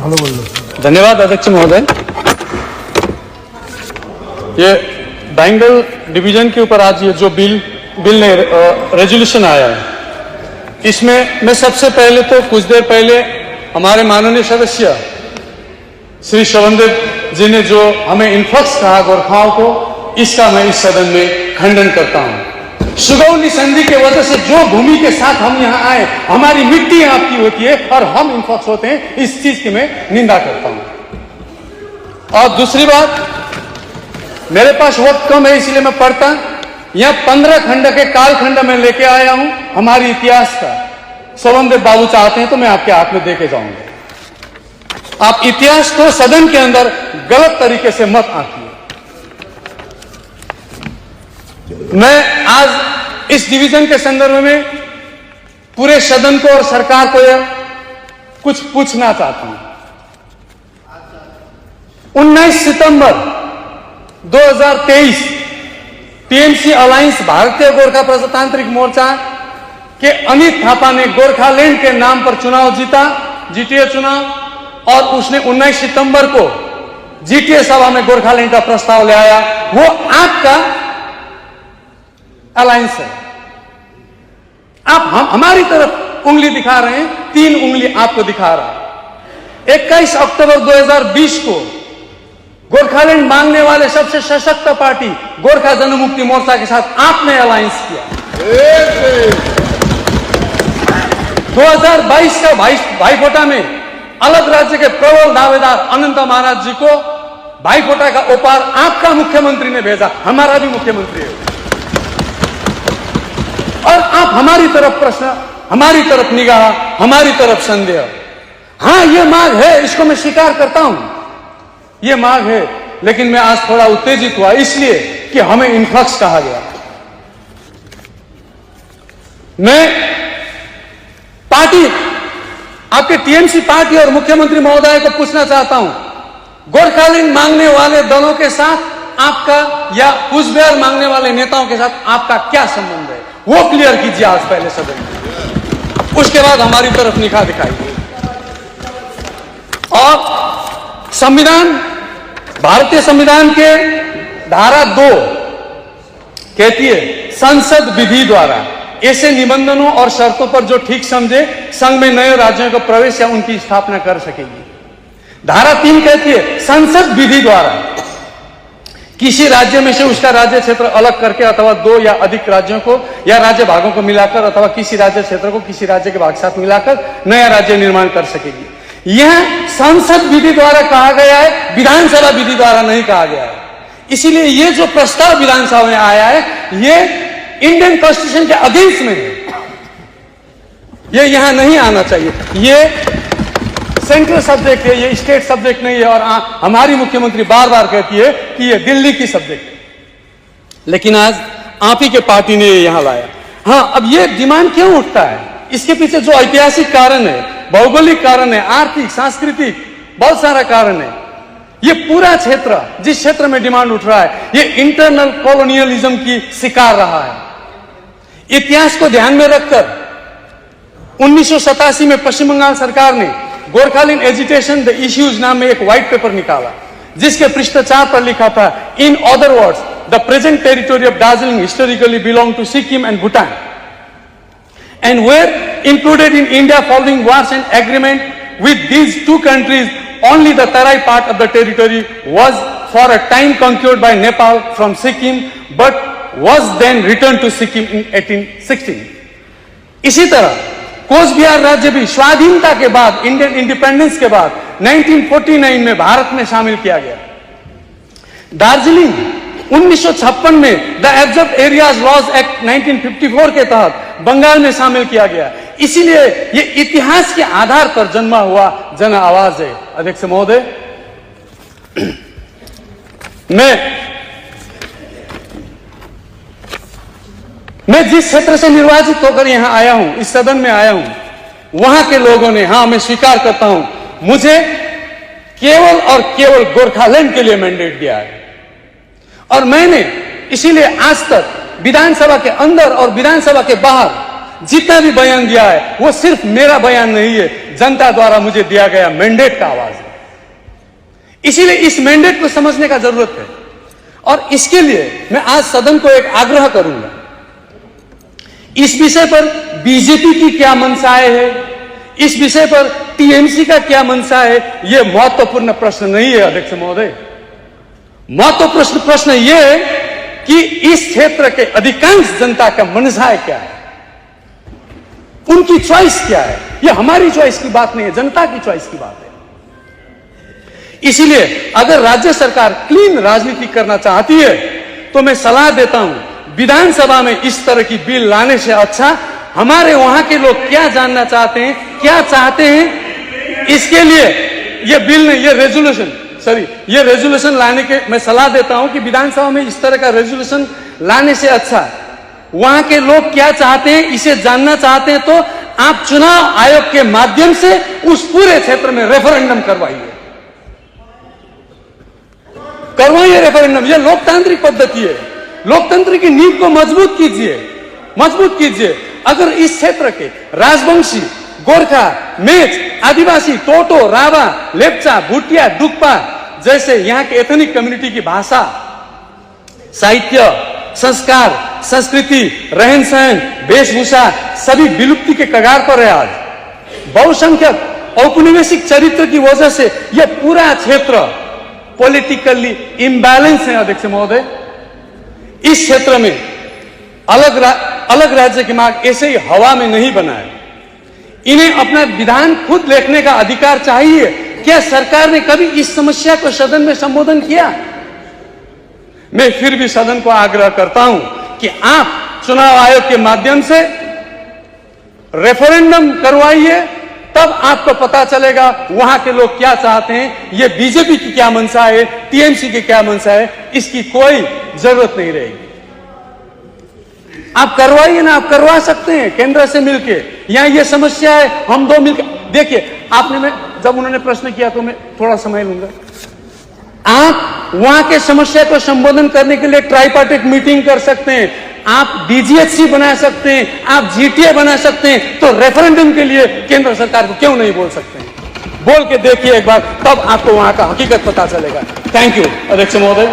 धन्यवाद अध्यक्ष महोदय। ये बैंगल डिवीजन के ऊपर आज ये जो बिल ने रेजोल्यूशन आया है, इसमें मैं सबसे पहले तो कुछ देर पहले हमारे माननीय सदस्य श्री श्रवणदेव जी ने जो हमें इन्फ्लक्स कहा गोरखाओं को, इसका मैं इस सदन में खंडन करता हूं। सुगौली संधि के वजह से जो भूमि के साथ हम यहाँ आए, हमारी मिट्टी यहाँ की होती है और हम इन्फ्लक्स होते हैं, इस चीज की मैं निंदा करता हूं। और दूसरी बात, मेरे पास वक्त कम है इसलिए मैं पढ़ता, यहां 15 खंड के कालखंड में लेके आया हूं हमारी इतिहास का। श्रवणदेव बाबू चाहते हैं तो मैं आपके हाथ में देके जाऊंगा। आप इतिहास को सदन के अंदर गलत तरीके से मत आंकिए। मैं आज इस डिवीजन के संदर्भ में पूरे सदन को और सरकार को यह कुछ पूछना चाहता हूं। 19 सितंबर 2023 टीएमसी अलायंस भारतीय गोरखा प्रजातांत्रिक मोर्चा के अनित थापा ने गोरखालैंड के नाम पर चुनाव जीता, जीटीए चुनाव, और उसने 19 सितंबर को जीटीए सभा में गोरखालैंड का प्रस्ताव ले आया। वो आपका अलायंस है। आप हमारी तरफ उंगली दिखा रहे हैं, 3 उंगली आपको दिखा रहा है। 21 अक्टूबर 2020 को गोरखालैंड मांगने वाले सबसे सशक्त पार्टी गोरखा जनमुक्ति मोर्चा के साथ आपने अलायंस किया। 2022 का भाईफोटा में अलग राज्य के प्रबल दावेदार अनंत महाराज जी को भाईफोटा का उपहार आपका मुख्यमंत्री ने भेजा, हमारा भी मुख्यमंत्री है। और आप हमारी तरफ प्रश्न, हमारी तरफ निगाह, हमारी तरफ संदेह। हां, यह मांग है, इसको मैं स्वीकार करता हूं, यह मांग है, लेकिन मैं आज थोड़ा उत्तेजित हुआ इसलिए कि हमें इन्फ्लक्स कहा गया। मैं पार्टी, आपके टीएमसी पार्टी और मुख्यमंत्री महोदय को पूछना चाहता हूं, गोरखालैंड मांगने वाले दलों के साथ आपका या कूचबिहार मांगने वाले नेताओं के साथ आपका क्या संबंध है, वो क्लियर कीजिए आज पहले सदन में, उसके बाद हमारी तरफ निगाह दिखाइए। और संविधान, भारतीय संविधान के धारा 2 कहती है, संसद विधि द्वारा ऐसे निबंधनों और शर्तों पर जो ठीक समझे संघ में नए राज्यों का प्रवेश या उनकी स्थापना कर सकेगी। धारा 3 कहती है, संसद विधि द्वारा किसी राज्य में से उसका राज्य क्षेत्र अलग करके अथवा 2 या अधिक राज्यों को या राज्य भागों को मिलाकर अथवा किसी राज्य क्षेत्र को किसी राज्य के भाग साथ मिलाकर नया राज्य निर्माण कर सकेगी। यह संसद विधि द्वारा कहा गया है, विधानसभा विधि द्वारा नहीं कहा गया है। इसीलिए यह जो प्रस्ताव विधानसभा में आया है, यह इंडियन कॉन्स्टिट्यूशन के अगेंस्ट में है, यह यहां नहीं आना चाहिए। यह सेंट्रल सब्जेक्ट है, ये स्टेट सब्जेक्ट नहीं है। और हमारी मुख्यमंत्री बार बार कहती है कि ये दिल्ली की सब्जेक्ट है, लेकिन आज आप ही के पार्टी ने ये यहां लाया। हां, अब ये डिमांड क्यों उठता है, इसके पीछे जो ऐतिहासिक कारण है, भौगोलिक कारण है, आर्थिक, सांस्कृतिक, बहुत सारा कारण है। ये पूरा क्षेत्र, जिस क्षेत्र में डिमांड उठ रहा है, ये इंटरनल कॉलोनियलिज्म की शिकार रहा है। इतिहास को ध्यान में रखकर 1987 में पश्चिम बंगाल सरकार ने गोरखालैंड एजिटेशन द इश्यूज नाम में एक व्हाइट पेपर निकाला, जिसके पृष्ठ 4 पर लिखा था, in other words the present territory of Darjeeling historically belong to Sikkim and Bhutan and were included in India following wars and agreement with these 2 countries. Only the Tarai part of the territory was for a time conquered by Nepal from Sikkim, but was then returned to Sikkim in 1816. इसी तरह कोचबिहार राज्य भी स्वाधीनता के बाद, Indian independence के बाद 1949 में भारत में शामिल किया गया। दार्जिलिंग 1956 में the absorbed areas laws act 1954 के तहत बंगाल में शामिल किया गया। इसीलिए ये इतिहास के आधार पर जन्मा हुआ जन आवाज है। अध्यक्ष महोदय, मैं जिस क्षेत्र से निर्वाचित होकर यहां आया हूं, इस सदन में आया हूं, वहां के लोगों ने, हां मैं स्वीकार करता हूं, मुझे केवल और केवल गोरखालैंड के लिए मैंडेट दिया है। और मैंने इसीलिए आज तक विधानसभा के अंदर और विधानसभा के बाहर जितना भी बयान दिया है, वो सिर्फ मेरा बयान नहीं है, जनता द्वारा मुझे दिया गया मैंडेट का आवाज है। इसीलिए इस मैंडेट को समझने का जरूरत है और इसके लिए मैं आज सदन को एक आग्रह करूंगा। इस विषय पर बीजेपी की क्या मंशाएं है, इस विषय पर टीएमसी का क्या मंशा है, यह महत्वपूर्ण प्रश्न नहीं है अध्यक्ष महोदय। महत्वपूर्ण प्रश्न यह है कि इस क्षेत्र के अधिकांश जनता का मंशा क्या है, उनकी चॉइस क्या है। यह हमारी चॉइस की बात नहीं है, जनता की चॉइस की बात है। इसीलिए अगर राज्य सरकार क्लीन राजनीति करना चाहती है तो मैं सलाह देता हूं, विधानसभा में इस तरह की बिल लाने से अच्छा हमारे वहां के लोग क्या जानना चाहते हैं, क्या चाहते हैं, इसके लिए यह बिल नहीं, यह रेजोल्यूशन लाने के मैं सलाह देता हूं कि विधानसभा में इस तरह का रेजोल्यूशन लाने से अच्छा वहां के लोग क्या चाहते हैं इसे जानना चाहते हैं तो आप चुनाव आयोग के माध्यम से उस पूरे क्षेत्र में रेफरेंडम करवाइए। रेफरेंडम, यह लोकतांत्रिक पद्धति है। लोकतंत्र की नींव को मजबूत कीजिए। अगर इस क्षेत्र के राजवंशी, गोरखा, मेच, आदिवासी, टोटो, राभा, लेप्चा, भूटिया, डुक्पा जैसे यहाँ के एथनिक कम्युनिटी की भाषा, साहित्य, संस्कार, संस्कृति, रहन सहन, वेशभूषा सभी विलुप्ति के कगार पर है। आज बहुसंख्यक औपनिवेशिक चरित्र की वजह से यह पूरा क्षेत्र पॉलिटिकली इम्बैलेंस है अध्यक्ष महोदय। इस क्षेत्र में अलग राज्य की मांग ऐसे ही हवा में नहीं बना है। इन्हें अपना विधान खुद लिखने का अधिकार चाहिए। क्या सरकार ने कभी इस समस्या को सदन में संबोधन किया? मैं फिर भी सदन को आग्रह करता हूं कि आप चुनाव आयोग के माध्यम से रेफरेंडम करवाइए, तब आपको पता चलेगा वहां के लोग क्या चाहते हैं। ये बीजेपी की क्या मंशा है, टीएमसी की क्या मंशा है, इसकी कोई जरूरत नहीं रहेगी। आप करवाइए ना, आप करवा सकते हैं केंद्र से मिलके। यहां ये समस्या है, हम दो मिलकर देखिए। जब उन्होंने प्रश्न किया तो मैं थोड़ा समय लूंगा। आप वहां के समस्या को संबोधन करने के लिए ट्राइपार्टिट मीटिंग कर सकते हैं, आप डीजीएचसी बना सकते हैं, आप जीटीए बना सकते हैं। तो रेफरेंडम के लिए केंद्र सरकार को क्यों नहीं बोल सकते हैं? बोल के देखिए एक बार, तब आपको वहां का हकीकत पता चलेगा। थैंक यू अध्यक्ष महोदय।